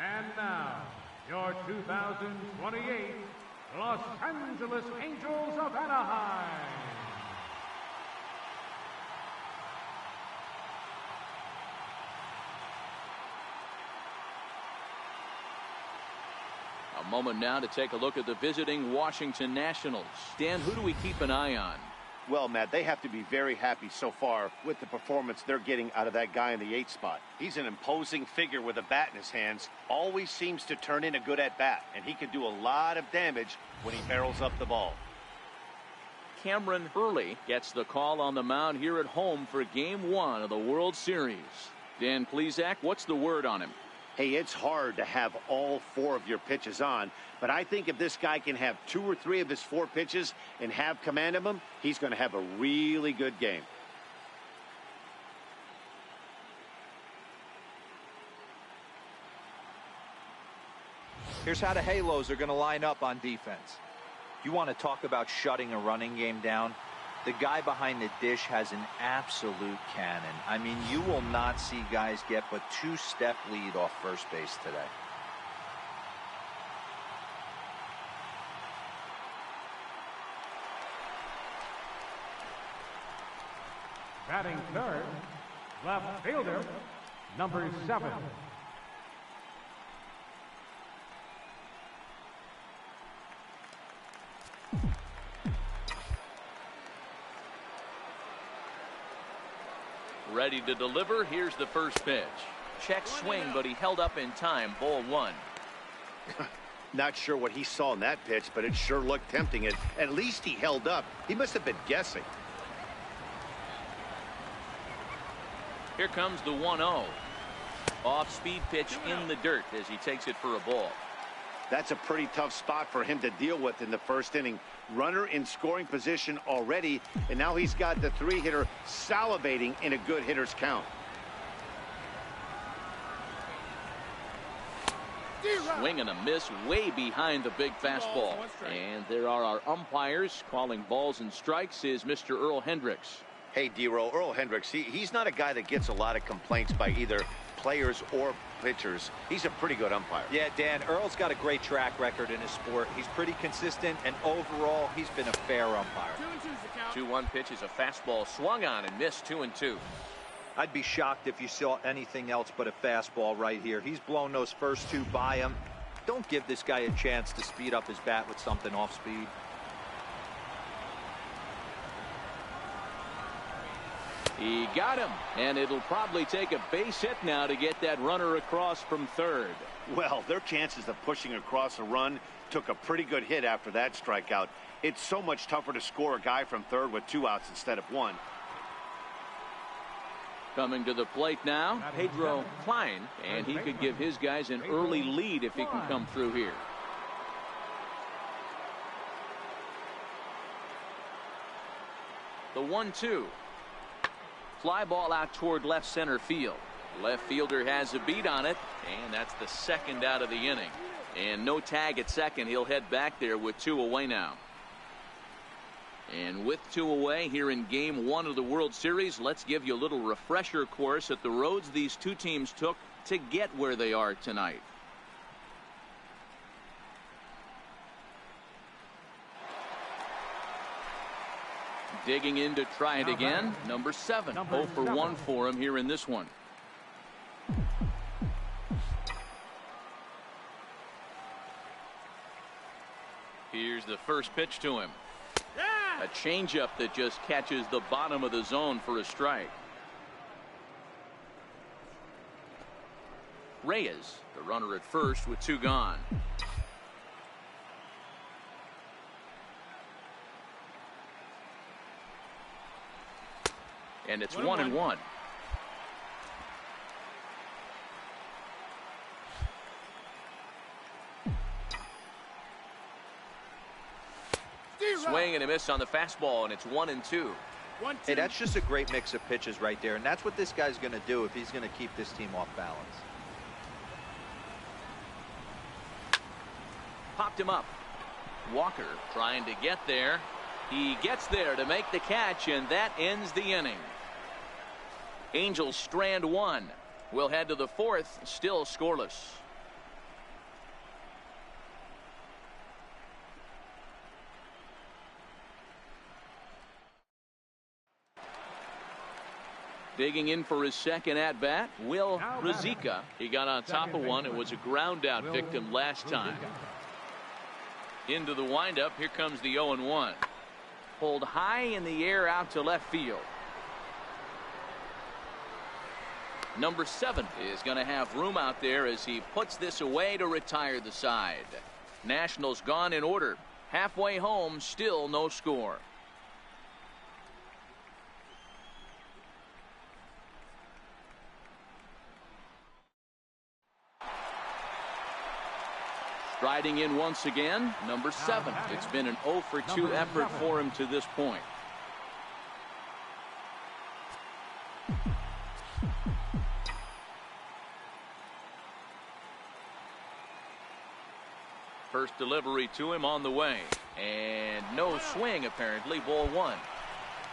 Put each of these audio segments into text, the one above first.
And now, your 2028 Los Angeles Angels of Anaheim. A moment now to take a look at the visiting Washington Nationals. Dan, who do we keep an eye on? Well, Matt, they have to be very happy so far with the performance they're getting out of that guy in the 8th spot. He's an imposing figure with a bat in his hands, always seems to turn in a good at-bat, and he can do a lot of damage when he barrels up the ball. Cameron Hurley gets the call on the mound here at home for Game 1 of the World Series. Dan Plesac, what's the word on him? Hey, it's hard to have all 4 of your pitches on, but I think if this guy can have 2 or 3 of his 4 pitches and have command of them, he's going to have a really good game. Here's how the Halos are going to line up on defense. You want to talk about shutting a running game down? The guy behind the dish has an absolute cannon. I mean, you will not see guys get but 2-step lead off first base today. Batting third, left fielder, number 7. Ready to deliver. Here's the first pitch. Check swing, but he held up in time. Ball 1. Not sure what he saw in that pitch, but it sure looked tempting. At least he held up. He must have been guessing. Here comes the 1-0. Off-speed pitch in the dirt as he takes it for a ball. That's a pretty tough spot for him to deal with in the first inning. Runner in scoring position already, and now he's got the 3-hitter salivating in a good hitter's count. Swing and a miss way behind the big fastball. And there are our umpires calling balls and strikes is Mr. Earl Hendricks. Hey, D-Row, Earl Hendricks, he's not a guy that gets a lot of complaints by either players or pitchers. He's a pretty good umpire. Yeah, Dan, Earl's got a great track record in his sport. He's pretty consistent, and overall, he's been a fair umpire. 2-1 pitch is a fastball swung on and missed. 2-2. I'd be shocked if you saw anything else but a fastball right here. He's blown those first 2 by him. Don't give this guy a chance to speed up his bat with something off speed. He got him, and it'll probably take a base hit now to get that runner across from third. Well, their chances of pushing across a run took a pretty good hit after that strikeout. It's so much tougher to score a guy from third with 2 outs instead of 1. Coming to the plate now, Pedro Klein, and he could give his guys an early lead if he can come through here. The 1-2. Fly ball out toward left center field. Left fielder has a beat on it, and that's the second out of the inning. And no tag at second. He'll head back there with 2 away now. And with 2 away here in Game 1 of the World Series, let's give you a little refresher course at the roads these 2 teams took to get where they are tonight. Digging in to try it again. Number 7. 0 for 1 for him here in this one. Here's the first pitch to him. A changeup that just catches the bottom of the zone for a strike. Reyes, the runner at first with 2 gone. And it's 1-1. Swing and a miss on the fastball, and it's 1-2. Hey, that's just a great mix of pitches right there, and that's what this guy's going to do if he's going to keep this team off balance. Popped him up. Walker trying to get there. He gets there to make the catch, and that ends the inning. Angels strand 1. We'll head to the 4th, still scoreless. Digging in for his second at-bat, Will Ruzicka. He got on top of one. It was a ground-out victim last time. Into the windup. Here comes the 0-1. Pulled high in the air out to left field. Number 7 is going to have room out there as he puts this away to retire the side. Nationals gone in order. Halfway home, still no score. Striding in once again, number 7. It's been an 0 for 2 effort for him to this point. First delivery to him on the way. And no swing, apparently. Ball 1.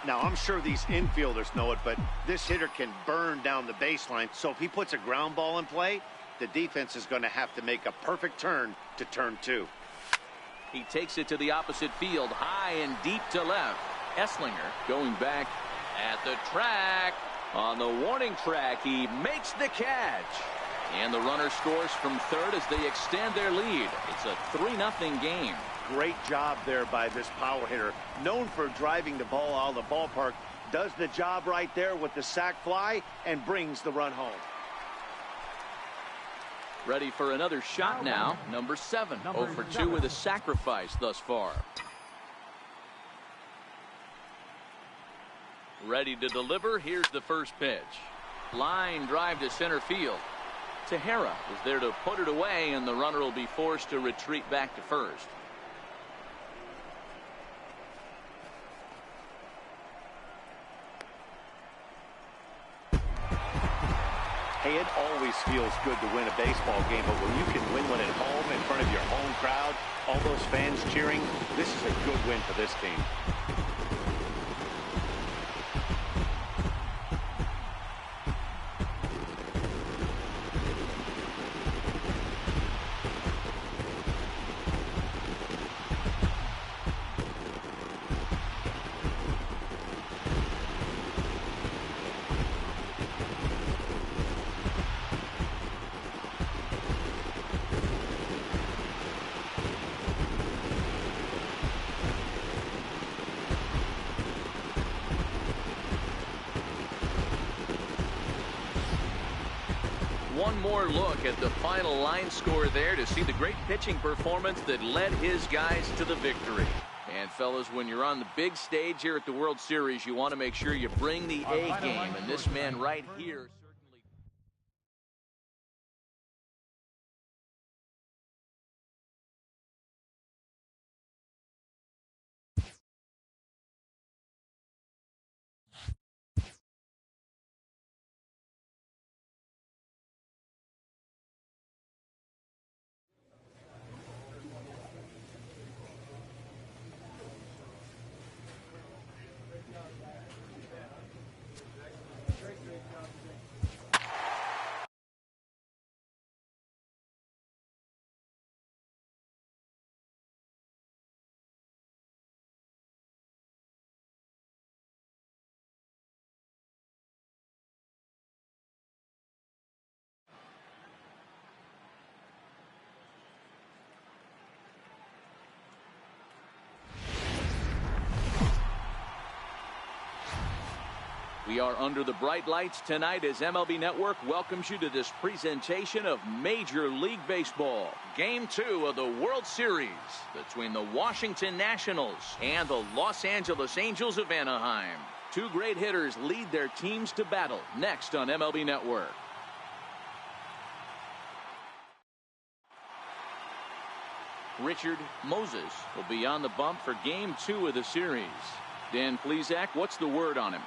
Now, I'm sure these infielders know it, but this hitter can burn down the baseline. So if he puts a ground ball in play, the defense is going to have to make a perfect turn to turn 2. He takes it to the opposite field, high and deep to left. Esslinger going back at the track. On the warning track, he makes the catch. And the runner scores from third as they extend their lead. It's a 3-0 game. Great job there by this power hitter. Known for driving the ball out of the ballpark. Does the job right there with the sac fly and brings the run home. Ready for another shot now. Number 7. 0 for 2 with a sacrifice thus far. Ready to deliver. Here's the first pitch. Line drive to center field. Tejera is there to put it away, and the runner will be forced to retreat back to first. Hey, it always feels good to win a baseball game, but when you can win one at home in front of your home crowd, all those fans cheering, this is a good win for this team. One more look at the final line score there to see the great pitching performance that led his guys to the victory. And fellas, when you're on the big stage here at the World Series, you want to make sure you bring the A game, and this man right here certainly. We are under the bright lights tonight as MLB Network welcomes you to this presentation of Major League Baseball. Game 2 of the World Series between the Washington Nationals and the Los Angeles Angels of Anaheim. Two great hitters lead their teams to battle next on MLB Network. Richard Moses will be on the bump for Game 2 of the series. Dan Plesac, what's the word on him?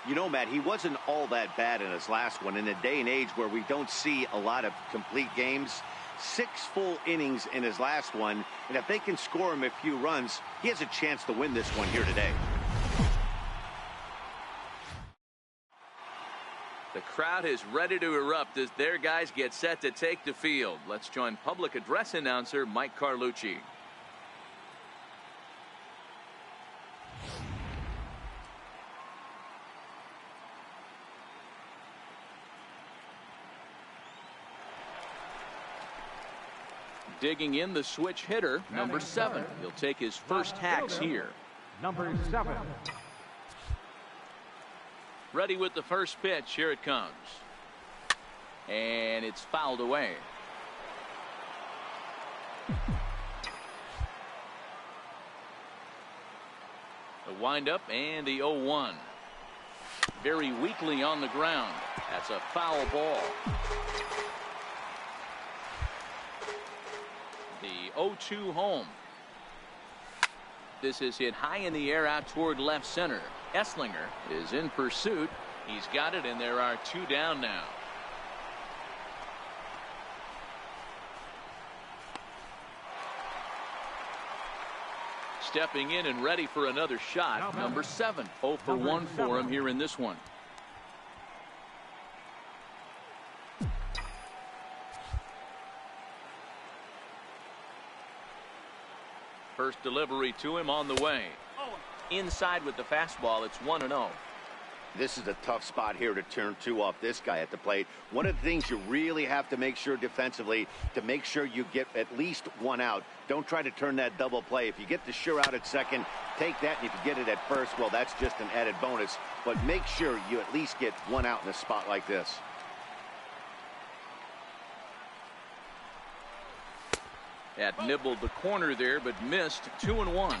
You know, Matt, he wasn't all that bad in his last one. In a day and age where we don't see a lot of complete games, 6 full innings in his last one, and if they can score him a few runs, he has a chance to win this one here today. The crowd is ready to erupt as their guys get set to take the field. Let's join public address announcer Mike Carlucci. Digging in the switch hitter, number 7. He'll take his first hacks here. Number 7. Ready with the first pitch. Here it comes. And it's fouled away. The windup and the 0-1. Very weakly on the ground. That's a foul ball. The 0-2 home. This is hit high in the air out toward left center. Esslinger is in pursuit. He's got it, and there are 2 down now. Stepping in and ready for another shot, number 7. 0 for 1 for him here in this one. First delivery to him on the way. Inside with the fastball, it's 1-0. This is a tough spot here to turn 2 off this guy at the plate. One of the things you really have to make sure defensively to make sure you get at least 1 out. Don't try to turn that double play. If you get the sure out at second, take that, and if you get it at first, well, that's just an added bonus. But make sure you at least get 1 out in a spot like this. That nibbled the corner there, but missed. 2-1.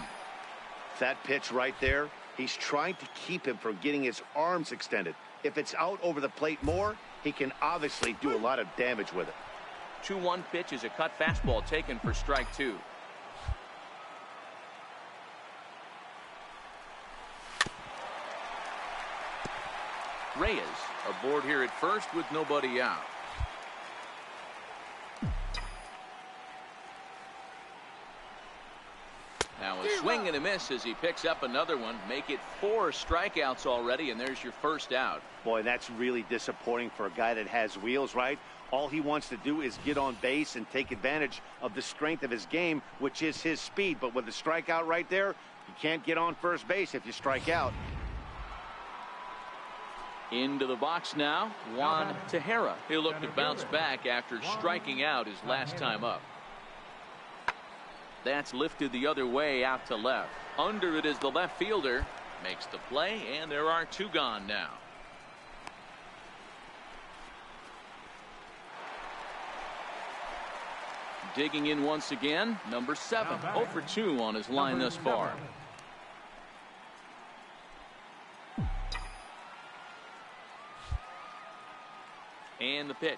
That pitch right there, he's trying to keep him from getting his arms extended. If it's out over the plate more, he can obviously do a lot of damage with it. 2-1 pitch is a cut fastball taken for strike 2. Reyes aboard here at first with nobody out. Now a swing and a miss as he picks up another one. Make it 4 strikeouts already, and there's your first out. Boy, that's really disappointing for a guy that has wheels, right? All he wants to do is get on base and take advantage of the strength of his game, which is his speed. But with the strikeout right there, you can't get on first base if you strike out. Into the box now, Juan Tejera. He'll look to bounce back after striking out his last time up. That's lifted the other way out to left. Under it is the left fielder. Makes the play, and there are 2 gone now. Digging in once again, number 7. 0 for 2 on his line thus far. And the pitch.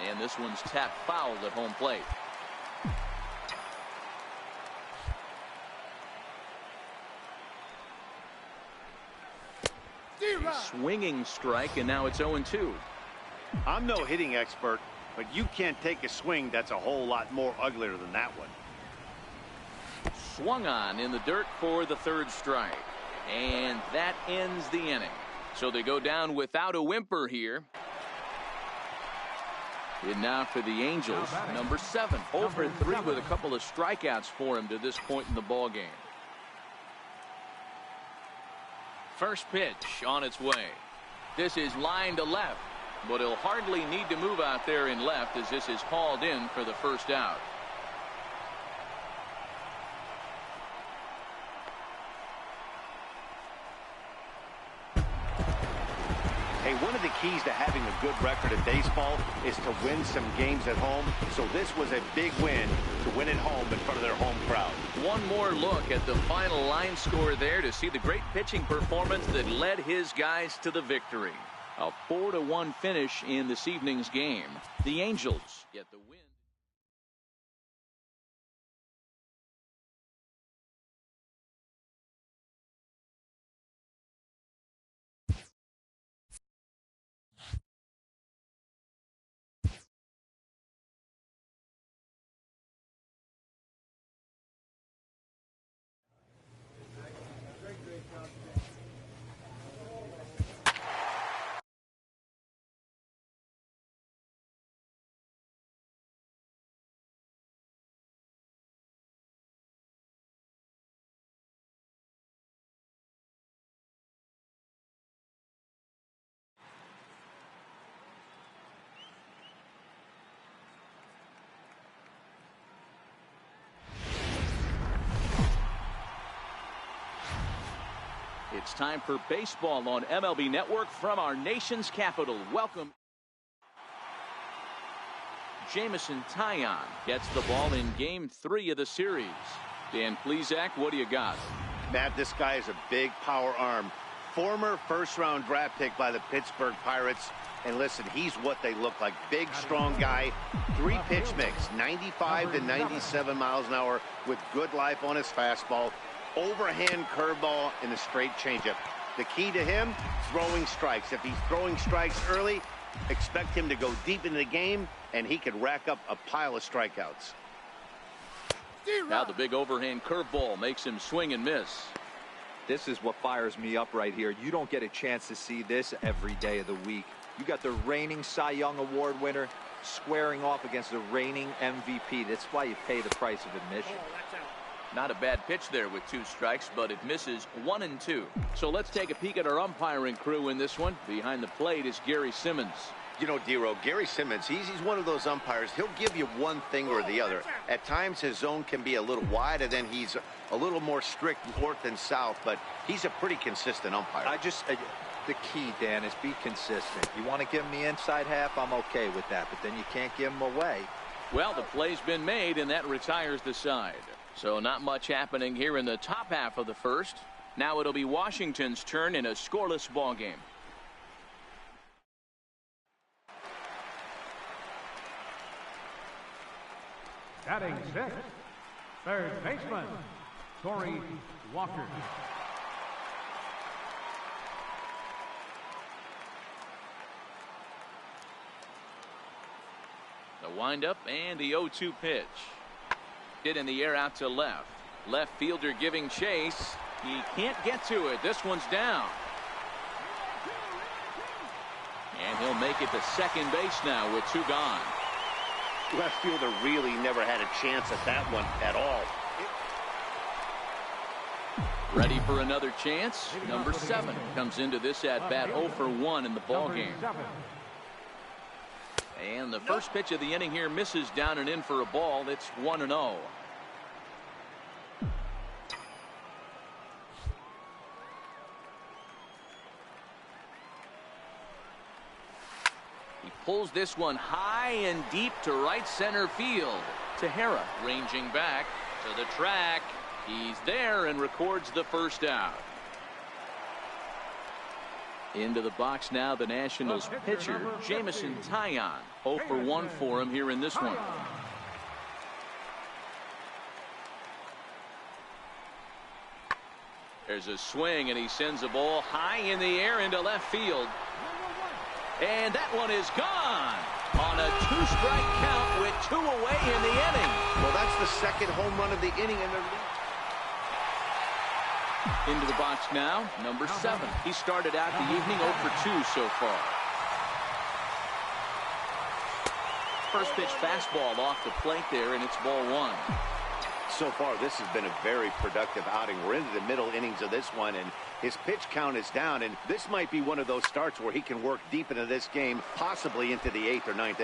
And this one's tapped foul at home plate. A swinging strike, and now it's 0-2. I'm no hitting expert, but you can't take a swing that's a whole lot more uglier than that one. Swung on in the dirt for the 3rd strike. And that ends the inning. So they go down without a whimper here. And now for the Angels, number 7. 0 for 3 with a couple of strikeouts for him to this point in the ball game. First pitch on its way. This is line to left, but he'll hardly need to move out there in left as this is hauled in for the first out. Hey, one of the keys to having a good record in baseball is to win some games at home. So this was a big win to win at home in front of their home crowd. One more look at the final line score there to see the great pitching performance that led his guys to the victory. A 4-1 finish in this evening's game. The Angels get the win. It's time for baseball on MLB Network from our nation's capital. Welcome. Jameson Taillon gets the ball in Game 3 of the series. Dan Plesac, what do you got? Matt, this guy is a big power arm. Former first-round draft pick by the Pittsburgh Pirates. And listen, he's what they look like. Big, strong guy. 3 pitch mix, 95 to 97 miles an hour with good life on his fastball. Overhand curveball and a straight changeup. The key to him, throwing strikes. If he's throwing strikes early, expect him to go deep into the game, and he could rack up a pile of strikeouts. Now the big overhand curveball makes him swing and miss. This is what fires me up right here. You don't get a chance to see this every day of the week. You got the reigning Cy Young Award winner squaring off against the reigning MVP. That's why you pay the price of admission. Not a bad pitch there with 2 strikes, but it misses 1 and 2. So let's take a peek at our umpiring crew in this one. Behind the plate is Gary Simmons. You know, Dero, Gary Simmons, he's one of those umpires. He'll give you one thing or the other. At times, his zone can be a little wide, and then he's a little more strict north and south, but he's a pretty consistent umpire. The key, Dan, is be consistent. You want to give him the inside half, I'm okay with that, but then you can't give him away. Well, the play's been made, and that retires the side. So not much happening here in the top half of the first. Now it'll be Washington's turn in a scoreless ball game. Batting 6th, third baseman, Corey Walker. The windup and the 0-2 pitch. Hit in the air out to left. Left fielder giving chase. He can't get to it. This one's down. And he'll make it to second base now with 2 gone. Left fielder really never had a chance at that one at all. Ready for another chance. Number 7 comes into this at bat 0 for 1 in the ball game. And the first pitch of the inning here misses down and in for a ball. It's 1-0. He pulls this one high and deep to right center field. Tejera ranging back to the track. He's there and records the first out. Into the box now, the Nationals pitcher, Jameson Taillon. 0 for 1 for him here in this one. There's a swing, and he sends a ball high in the air into left field. And that one is gone on a 2-strike count with 2 away in the inning. Well, that's the second home run of the inning, and they're into the box now, number 7. He started out the evening 0 for 2 so far. First pitch fastball off the plate there, and it's ball 1. So far, this has been a very productive outing. We're into the middle innings of this one, and his pitch count is down, and this might be one of those starts where he can work deep into this game, possibly into the 8th or 9th.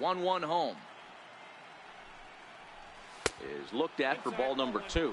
1-1 home is looked at for ball number 2.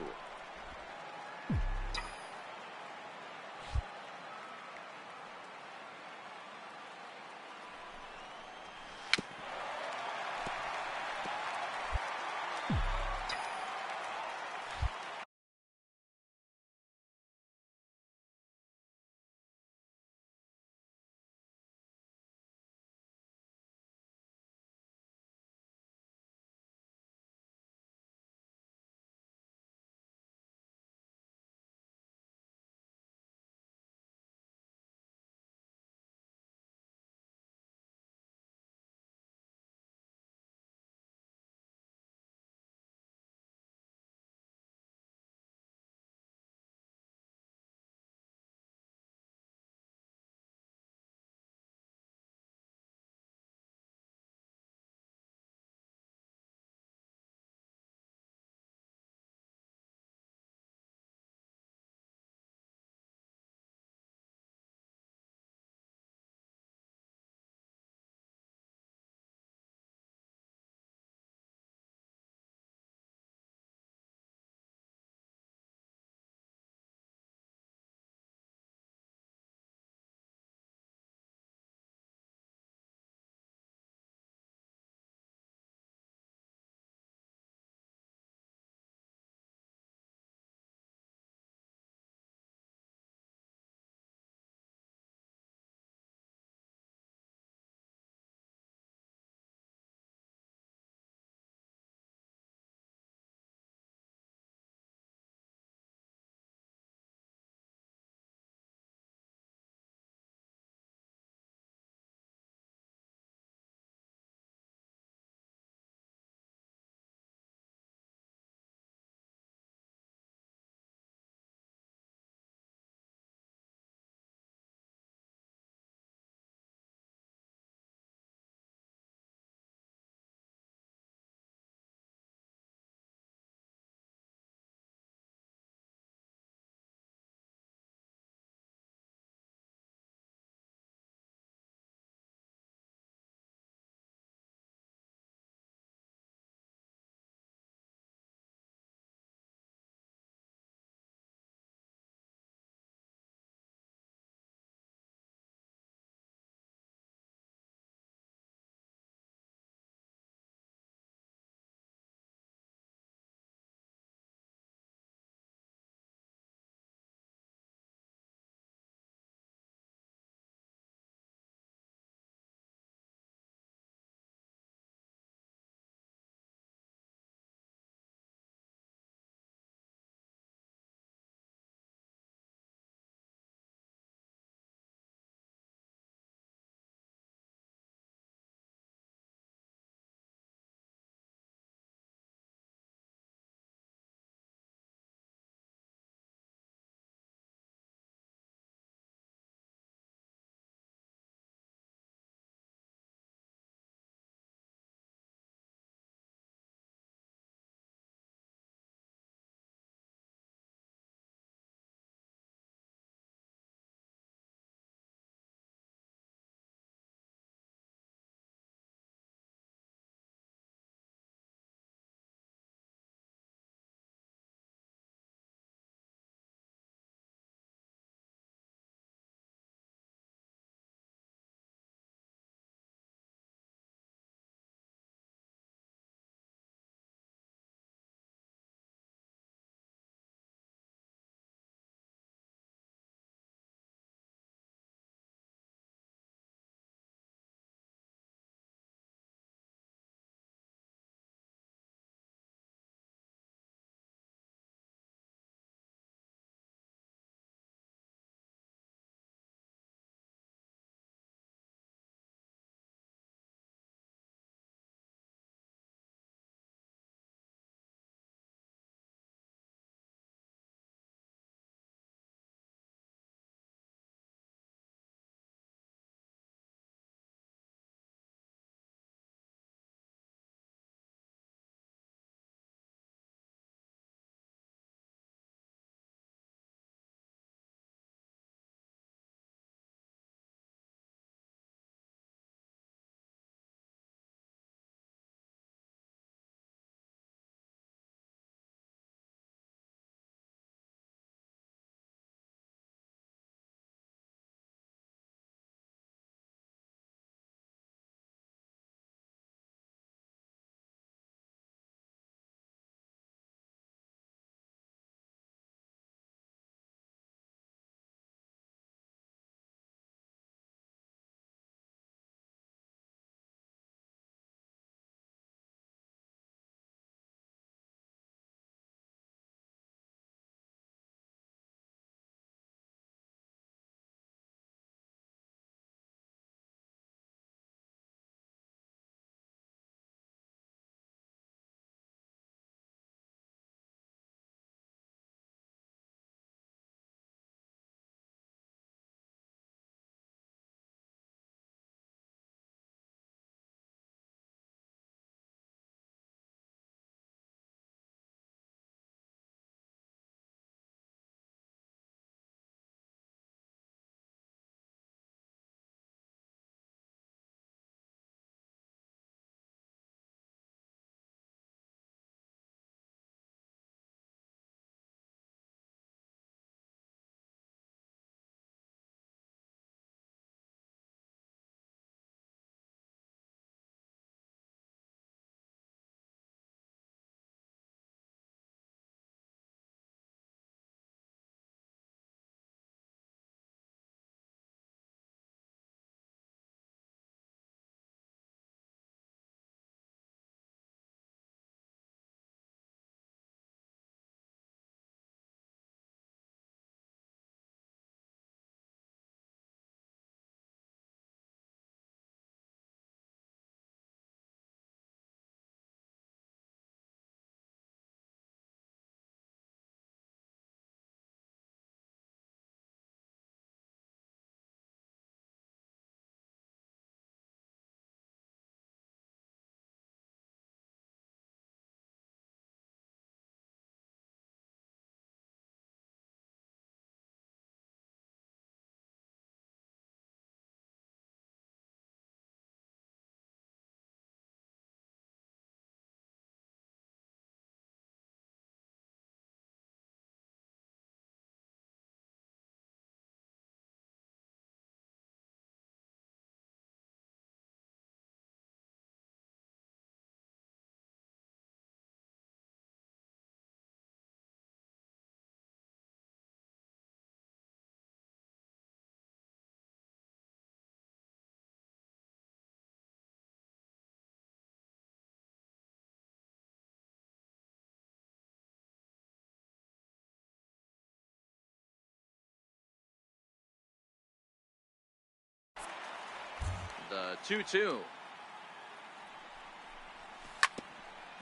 The 2-2.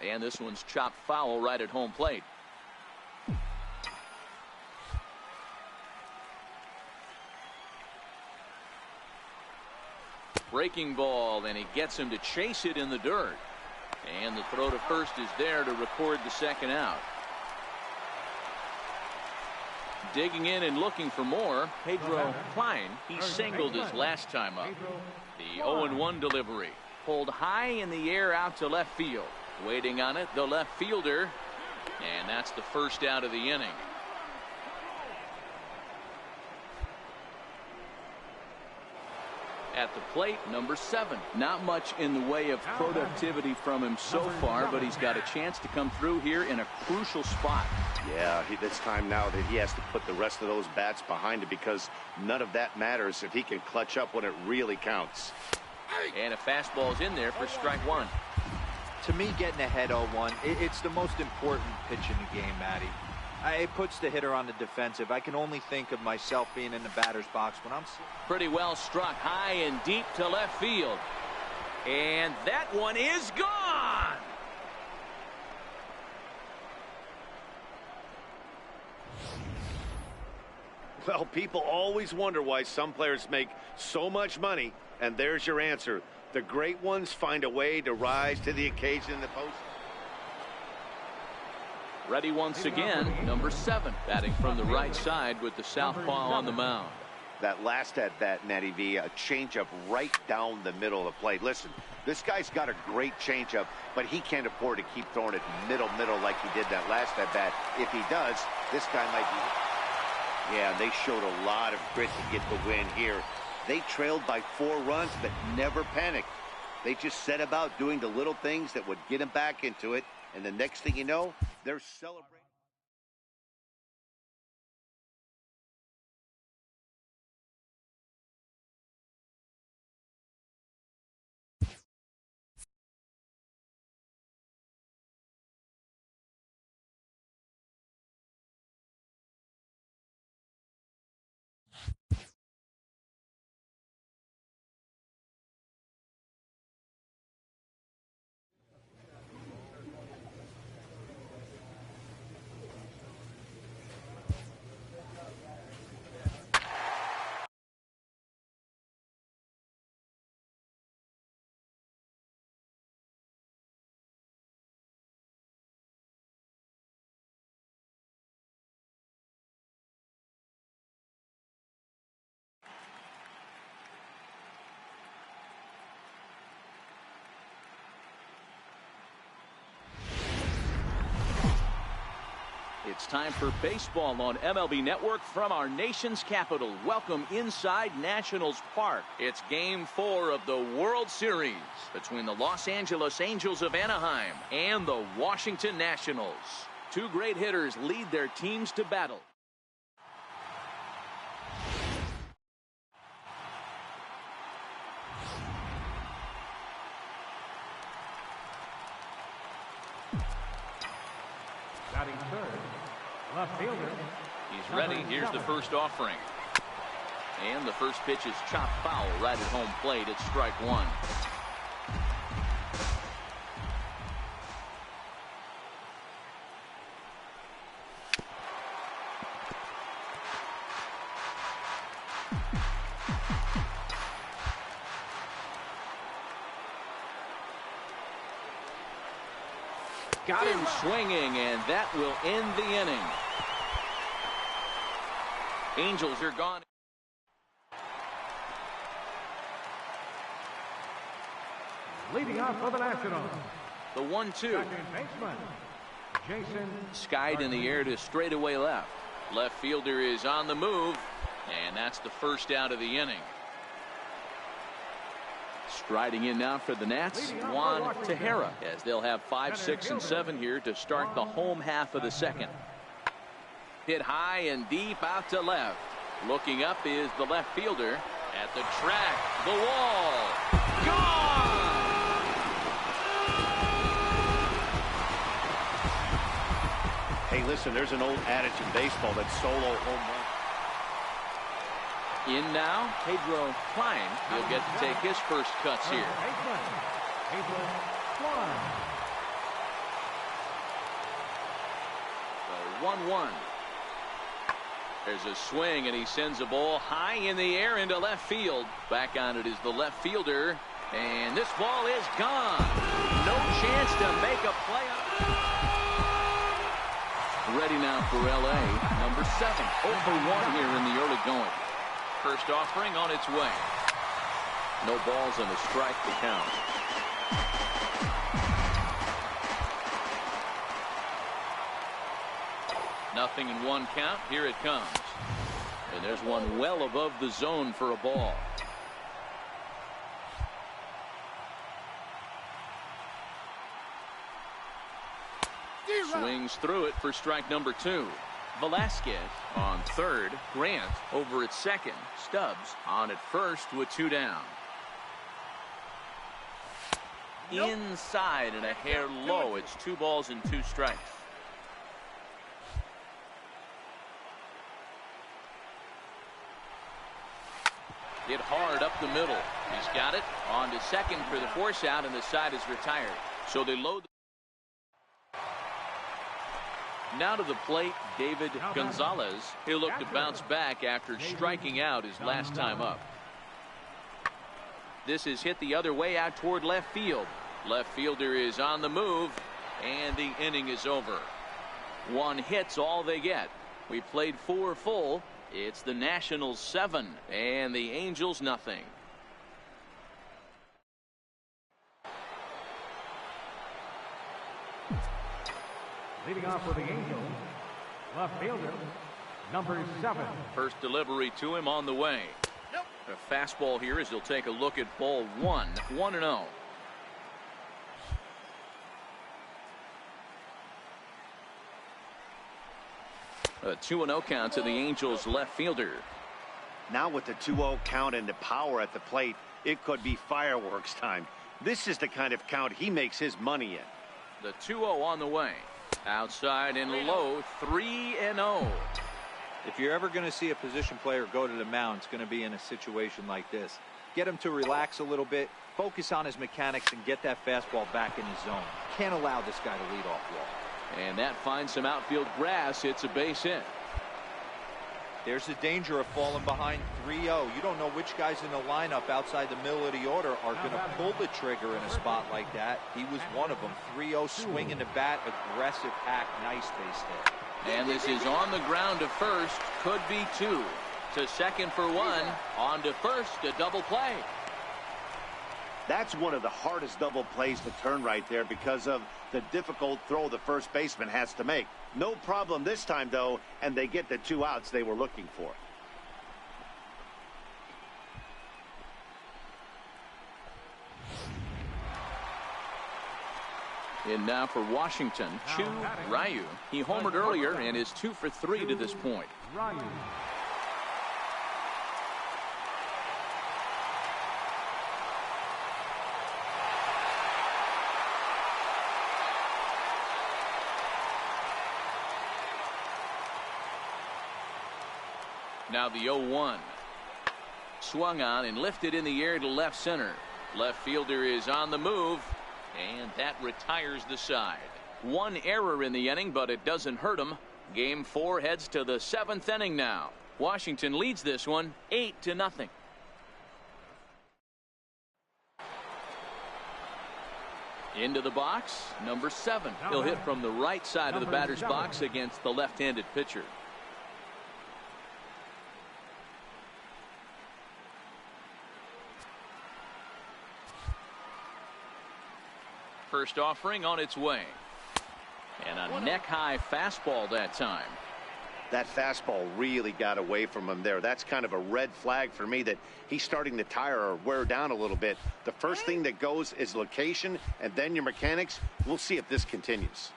And this one's chopped foul right at home plate. Breaking ball, and he gets him to chase it in the dirt. And the throw to first is there to record the second out. Digging in and looking for more, Pedro Klein. He singled his last time up. The 0-1 delivery. Pulled high in the air out to left field. Waiting on it, the left fielder. And that's the first out of the inning. At the plate, number 7. Not much in the way of productivity from him so far, but he's got a chance to come through here in a crucial spot. Yeah, it's time now that he has to put the rest of those bats behind it, because none of that matters if he can clutch up when it really counts. And a fastball's in there for strike 1. To me, getting ahead 0-1, it's the most important pitch in the game, Matty. It puts the hitter on the defensive. I can only think of myself being in the batter's box when I'm... Pretty well struck high and deep to left field. And that one is gone. Well, people always wonder why some players make so much money, and there's your answer. The great ones find a way to rise to the occasion in the post. Ready once again, number 7, batting from the right side with the southpaw on the mound. That last at-bat, Matty V, a changeup right down the middle of the plate. Listen, this guy's got a great changeup, but he can't afford to keep throwing it middle like he did that last at-bat. If he does, this guy might be... Yeah, they showed a lot of grit to get the win here. They trailed by 4 runs, but never panicked. They just set about doing the little things that would get them back into it. And the next thing you know, they're celebrating. It's time for baseball on MLB Network from our nation's capital. Welcome inside Nationals Park. It's Game 4 of the World Series between the Los Angeles Angels of Anaheim and the Washington Nationals. Two great hitters lead their teams to battle. Batting third, left fielder. He's ready. Here's the first offering. And the first pitch is chopped foul right at home plate. It's strike 1. Got him swinging, and that will end the inning. Angels are gone. Leading off for the Nationals, The 1-2. second baseman, Jason. Skied in the air to straightaway left. Left fielder is on the move, and that's the first out of the inning. Striding in now for the Nats, Juan Tejera, as they'll have 5, 6, and 7 here to start the home half of the second. Hit high and deep out to left. Looking up is the left fielder at the track. The wall. Gone! Hey, listen, there's an old adage in baseball that solo home run. In now, Pedro Klein. He'll get to take his first cuts here. Pedro Klein. The 1-1. There's a swing, and he sends a ball high in the air into left field. Back on it is the left fielder, and this ball is gone. No chance to make a play on it. Ready now for L.A. Number 7. 0 for 1 here in the early going. First offering on its way. No balls and a strike to count. Nothing in 1 count. Here it comes. And there's one well above the zone for a ball. Swings through it for strike number 2. Velasquez on third. Grant over at second. Stubbs on at first with 2 down. Inside and a hair low. It's 2 balls and 2 strikes. Hit hard up the middle. He's got it on to second for the force out, and the side is retired. So they load. Now to the plate, David Gonzalez. He'll look to bounce back after striking out his last time up. This is hit the other way out toward left field. Left fielder is on the move, and the inning is over. 1 hit's all they get. We played 4 full. It's the Nationals 7 and the Angels nothing. Leading off for the Angels, left fielder, number 7. First delivery to him on the way. A fastball here as he'll take a look at ball 1. 1-0. A 2-0 count to the Angels left fielder. Now with the 2-0 count and the power at the plate, it could be fireworks time. This is the kind of count he makes his money in. The 2-0 on the way. Outside and low, 3-0. If you're ever going to see a position player go to the mound, it's going to be in a situation like this. Get him to relax a little bit, focus on his mechanics, and get that fastball back in his zone. Can't allow this guy to lead off wall. And that finds some outfield grass. It's a base hit. There's the danger of falling behind 3-0. You don't know which guys in the lineup outside the middle of the order are going to pull the trigger in a spot like that. He was one of them. 3-0, swinging the bat, aggressive hack, nice base hit. And this is on the ground to first. Could be 2. To second for 1. On to first, a double play. That's one of the hardest double plays to turn right there because of the difficult throw the first baseman has to make. No problem this time, though, and they get the 2 outs they were looking for. And now for Washington, Chu Ryu. He homered earlier and is 2 for 3 to this point. Ryu. Now the 0-1. Swung on and lifted in the air to left center. Left fielder is on the move, and that retires the side. 1 error in the inning, but it doesn't hurt him. Game 4 heads to the 7th inning now. Washington leads this one 8-0. Into the box, number 7. He'll hit from the right side of the batter's box against the left-handed pitcher. First offering on its way. And a neck-high fastball that time. That fastball really got away from him there. That's kind of a red flag for me that he's starting to tire or wear down a little bit. The first thing that goes is location and then your mechanics. We'll see if this continues.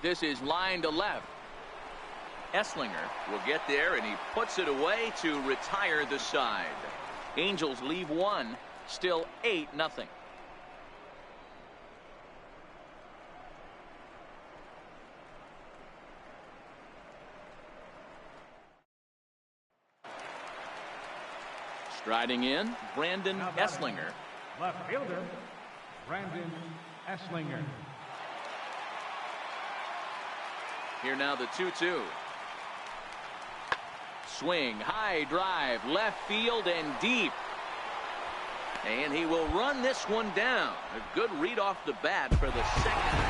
This is line to left. Esslinger will get there, and he puts it away to retire the side. Angels leave 1, still 8-0. Striding in, Brandon Esslinger. Left fielder, Brandon Esslinger. Here now the 2-2. Swing, high drive, left field and deep. And he will run this one down. A good read off the bat for the second.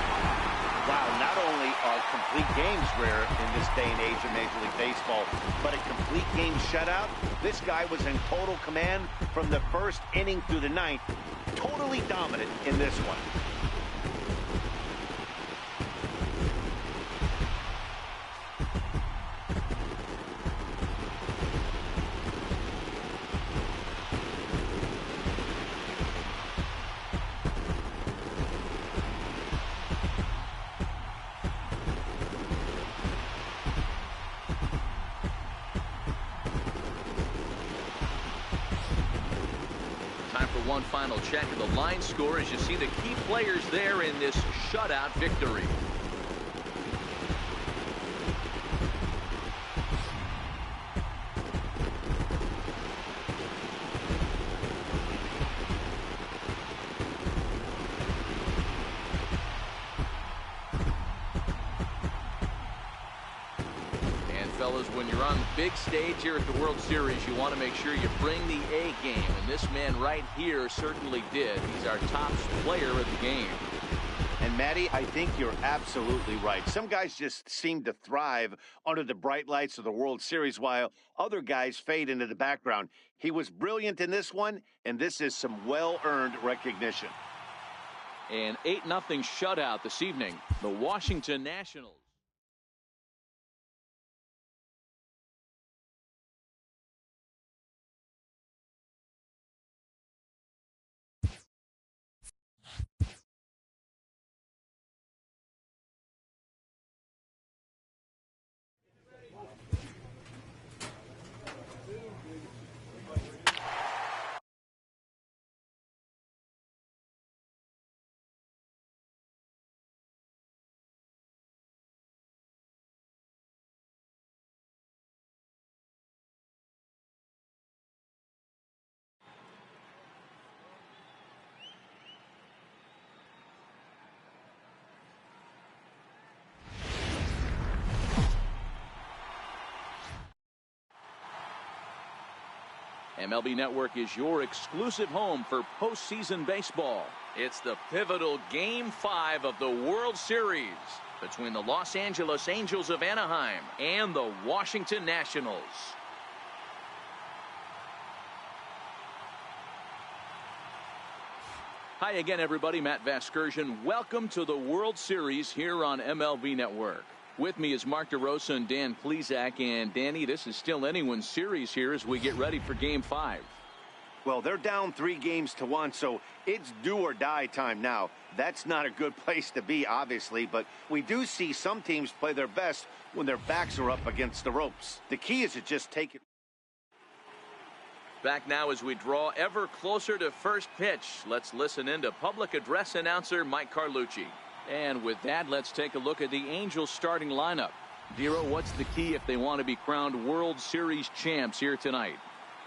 Wow, not only are complete games rare in this day and age of Major League Baseball, but a complete game shutout. This guy was in total command from the first inning through the ninth. Totally dominant in this one. One final check of the line score as you see the key players there in this shutout victory. Fellas, when you're on the big stage here at the World Series, you want to make sure you bring the A game, and this man right here certainly did. He's our top player of the game. And Matty, I think you're absolutely right. Some guys just seem to thrive under the bright lights of the World Series while other guys fade into the background. He was brilliant in this one, and this is some well-earned recognition. An 8-0 shutout this evening. The Washington Nationals. MLB Network is your exclusive home for postseason baseball. It's the pivotal Game 5 of the World Series between the Los Angeles Angels of Anaheim and the Washington Nationals. Hi again, everybody. Matt Vasgersian. Welcome to the World Series here on MLB Network. With me is Mark DeRosa and Dan Plesac. And Danny, this is still anyone's series here as we get ready for Game 5. Well, they're down 3-1, so it's do or die time now. That's not a good place to be, obviously, but we do see some teams play their best when their backs are up against the ropes. The key is to just take it. Back now as we draw ever closer to first pitch. Let's listen in to public address announcer Mike Carlucci. And with that, let's take a look at the Angels starting lineup. Dero, what's the key if they want to be crowned World Series champs here tonight?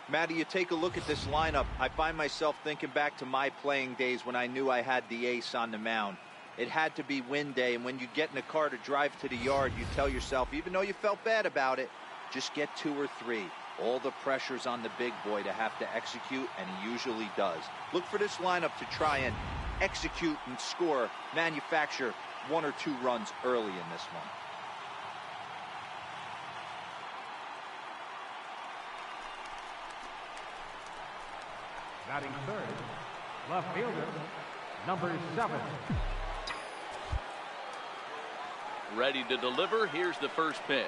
Matty, you take a look at this lineup. I find myself thinking back to my playing days when I knew I had the ace on the mound. It had to be win day, and when you get in a car to drive to the yard, you tell yourself, even though you felt bad about it, just get 2 or 3. All the pressure's on the big boy to have to execute, and he usually does. Look for this lineup to try and execute and score, manufacture 1 or 2 runs early in this one. Batting third, left fielder, number 7. Ready to deliver. Here's the first pitch.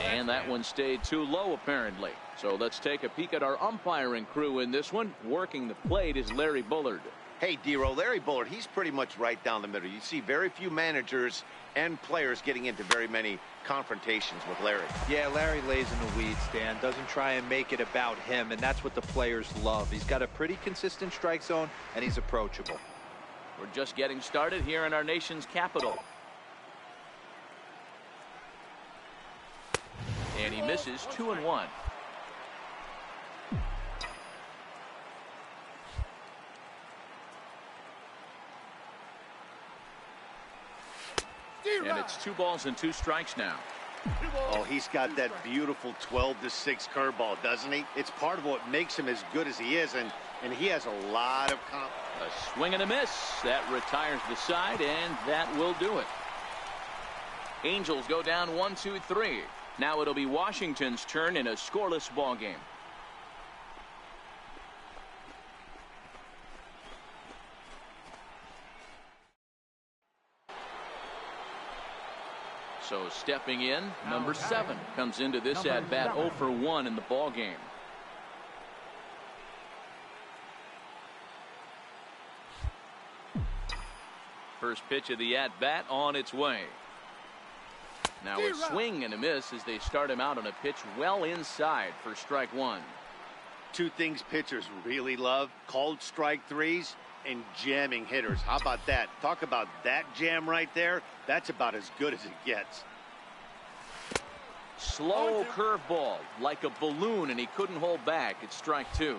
And that one stayed too low, apparently. So let's take a peek at our umpiring crew in this one. Working the plate is Larry Bullard. Hey, Dero, Larry Bullard, he's pretty much right down the middle. You see very few managers and players getting into very many confrontations with Larry. Yeah, Larry lays in the weeds, Dan. Doesn't try and make it about him, and that's what the players love. He's got a pretty consistent strike zone, and he's approachable. We're just getting started here in our nation's capital. And he misses 2-1. It's 2 balls and 2 strikes now. Oh, he's got that beautiful 12-6 curveball, doesn't he? It's part of what makes him as good as he is, and he has a lot of confidence. A swing and a miss. That retires the side, and that will do it. Angels go down 1-2-3. Now it'll be Washington's turn in a scoreless ball game. So stepping in, number 7 comes into this at bat 0 for 1 in the ball game. First pitch of the at bat on its way. Now a swing and a miss as they start him out on a pitch well inside for strike 1. 2 things pitchers really love: called strike threes and jamming hitters. How about that? Talk about that jam right there. That's about as good as it gets. Slow curveball like a balloon, and he couldn't hold back. It's strike 2.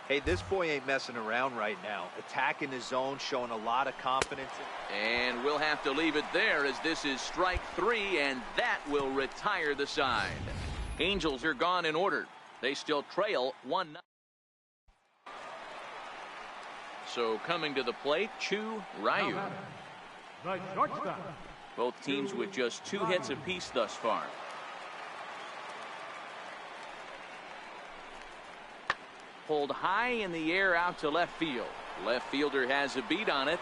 Hey, this boy ain't messing around right now. Attacking his zone, showing a lot of confidence. And we'll have to leave it there as this is strike 3, and that will retire the side. Angels are gone in order. They still trail 1-0. So coming to the plate, Chu Ryu. The shortstop. Both teams with just 2 hits apiece thus far. Pulled high in the air out to left field. Left fielder has a beat on it.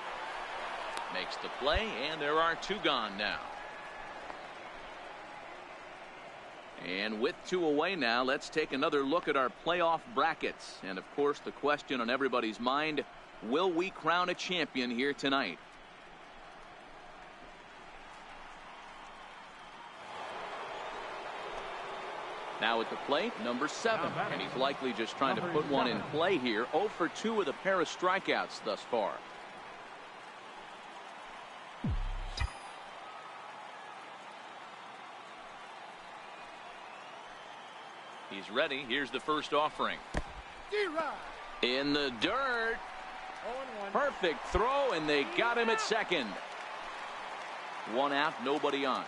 Makes the play, and there are 2 gone now. And with 2 away now, let's take another look at our playoff brackets. And of course, the question on everybody's mind: will we crown a champion here tonight? Now at the plate, number 7, and he's likely just trying to put one in play here. 0 for 2 with a pair of strikeouts thus far. He's ready. Here's the first offering. In the dirt. Perfect throw, and they got him at second. 1 out, nobody on.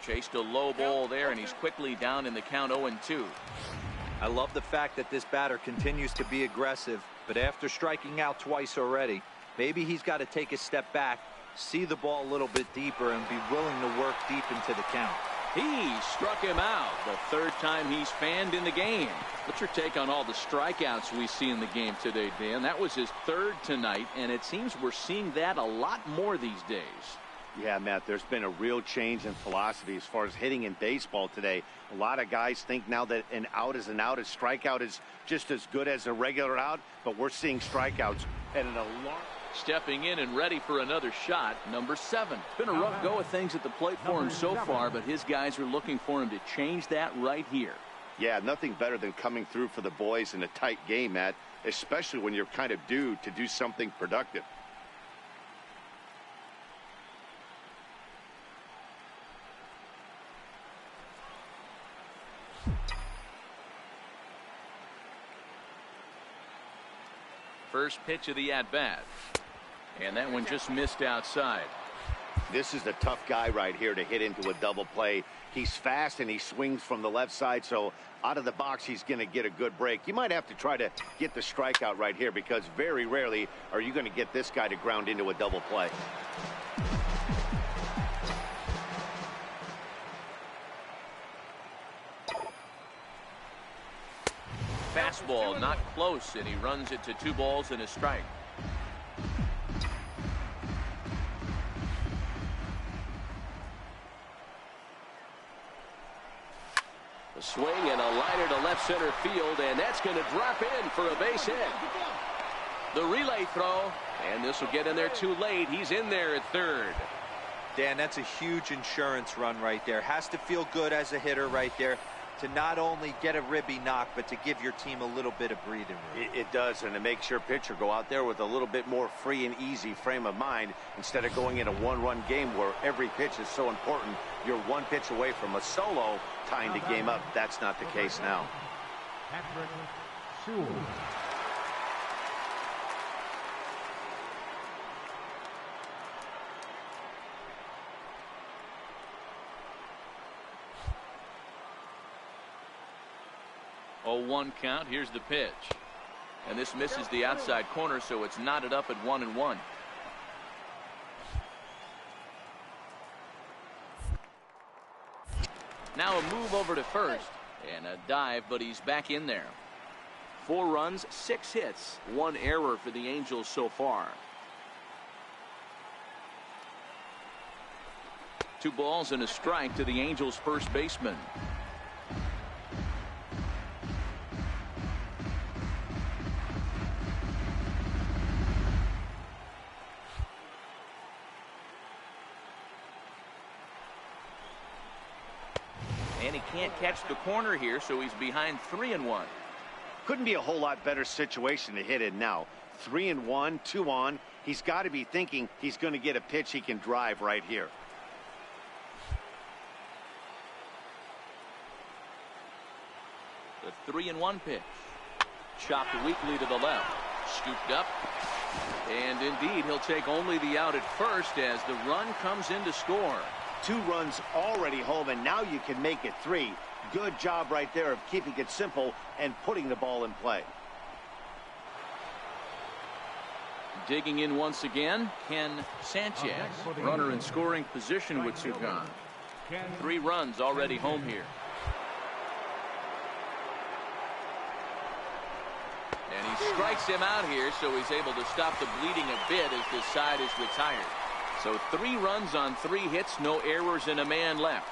Chased a low ball there, and he's quickly down in the count 0-2. I love the fact that this batter continues to be aggressive, but after striking out twice already, maybe he's got to take a step back, see the ball a little bit deeper, and be willing to work deep into the count. He struck him out the 3rd time he's fanned in the game. What's your take on all the strikeouts we see in the game today, Dan? That was his 3rd tonight, and it seems we're seeing that a lot more these days. Yeah, Matt, there's been a real change in philosophy as far as hitting in baseball today. A lot of guys think now that an out is an out. A strikeout is just as good as a regular out, but we're seeing strikeouts at an alarm. Stepping in and ready for another shot, number 7. Been a rough go of things at the plate for him so far, but his guys are looking for him to change that right here. Yeah, nothing better than coming through for the boys in a tight game, Matt, especially when you're kind of due to do something productive. First pitch of the at-bat. And that one just missed outside. This is the tough guy right here to hit into a double play. He's fast and he swings from the left side, so out of the box he's going to get a good break. You might have to try to get the strikeout right here, because very rarely are you going to get this guy to ground into a double play. Fastball not close, and he runs it to 2 balls and a strike. A swing and a liner to left center field, and that's going to drop in for a base hit. The relay throw, and this will get in there too late. He's in there at 3rd. Dan, that's a huge insurance run right there. Has to feel good as a hitter right there to not only get a ribby knock, but to give your team a little bit of breathing room. It does, and it makes your pitcher go out there with a little bit more free and easy frame of mind instead of going in a 1-run game where every pitch is so important. You're 1 pitch away from a solo tying the game up. That's not the case now. Patrick Sewell. 0-1 count. Here's the pitch. And this misses the outside corner, so it's knotted up at 1-1. Now a move over to first and a dive, but he's back in there. 4 runs, 6 hits, 1 error for the Angels so far. 2 balls and a strike to the Angels first baseman. And he can't catch the corner here, so he's behind 3-1. Couldn't be a whole lot better situation to hit in now. 3-1, 2 on. He's got to be thinking he's going to get a pitch he can drive right here. The 3-1 pitch. Chopped weakly to the left. Scooped up. And indeed, he'll take only the out at first as the run comes in to score. 2 runs already home, and now you can make it 3. Good job right there of keeping it simple and putting the ball in play. Digging in once again, Ken Sanchez. Runner in scoring position with 2 gone. 3 runs already home here. And he strikes him out here, so he's able to stop the bleeding a bit as this side is retired. So 3 runs on 3 hits, no errors, and a man left.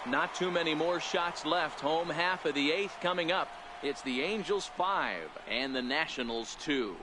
Not too many more shots left. Home half of the 8th coming up. It's the Angels 5 and the Nationals 2.